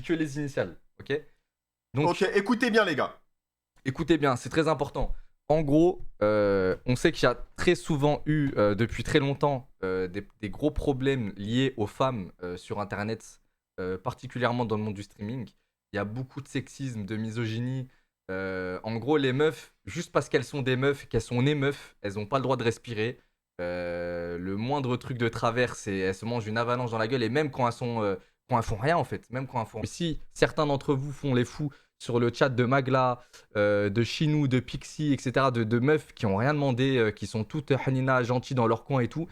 dis que les initiales, ok? Donc, Ok, écoutez bien les gars. écoutez bien, c'est très important. En gros, on sait qu'il y a très souvent eu, depuis très longtemps, des gros problèmes liés aux femmes sur Internet, particulièrement dans le monde du streaming. Il y a beaucoup de sexisme, de misogynie. En gros, les meufs, juste parce qu'elles sont des meufs, qu'elles sont nées meufs, elles n'ont pas le droit de respirer. Le moindre truc de travers, elles se mangent une avalanche dans la gueule. Et même quand elles font rien, en fait. Même quand elles font... Si certains d'entre vous font les fous sur le chat de Magla, de Chinou, de Pixie, etc., de meufs qui ont rien demandé, qui sont toutes Hanina, gentilles dans leur coin et tout,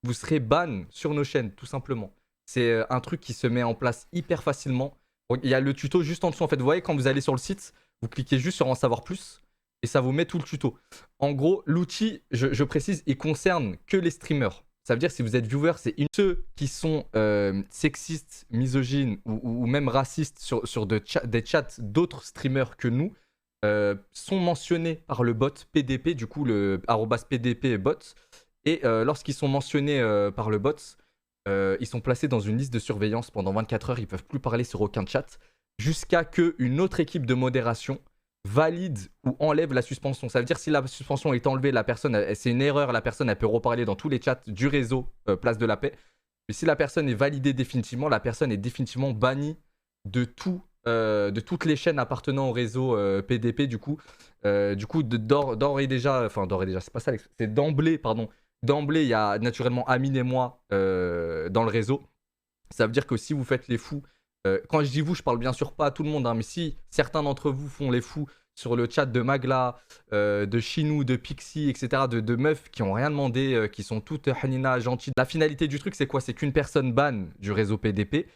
vous serez ban sur nos chaînes, tout simplement. C'est un truc qui se met en place hyper facilement. Il y a le tuto juste en dessous, en fait. Vous voyez, quand vous allez sur le site, vous cliquez juste sur en savoir plus et ça vous met tout le tuto. En gros, l'outil, je précise, il concerne que les streamers. Ça veut dire, si vous êtes viewer, c'est ceux qui sont sexistes, misogynes ou même racistes sur des chats d'autres streamers que nous sont mentionnés par le bot PDP, du coup le @PDP bot. Et lorsqu'ils sont mentionnés par le bot, ils sont placés dans une liste de surveillance pendant 24 heures. Ils ne peuvent plus parler sur aucun chat jusqu'à qu'une autre équipe de modération valide ou enlève la suspension. Ça veut dire si la suspension est enlevée, la personne, c'est une erreur, la personne elle peut reparler dans tous les chats du réseau Place de la Paix. Mais si la personne est validée définitivement, la personne est définitivement bannie de toutes les chaînes appartenant au réseau PDP du coup. D'ores et déjà, c'est pas ça, c'est d'emblée, pardon. D'emblée, il y a naturellement Amine et moi dans le réseau. Ça veut dire que si vous faites les fous, quand je dis vous, je parle bien sûr pas à tout le monde, hein, mais si certains d'entre vous font les fous sur le chat de Magla, de Chinou, de Pixie, etc., de meufs qui ont rien demandé, qui sont toutes Hanina, gentilles. La finalité du truc, c'est quoi? C'est qu'une personne banne du réseau PDP.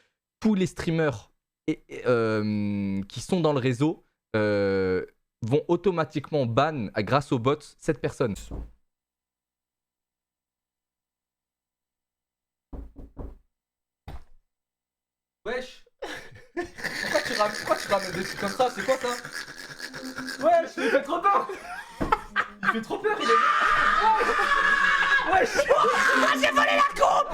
Tous les streamers qui sont dans le réseau vont automatiquement ban, grâce au bot, cette personne. Wesh! Pourquoi tu ramènes des trucs comme ça? C'est quoi ça? Wesh, il fait trop peur! Il fait trop peur, il est... Wesh! J'ai volé la coupe!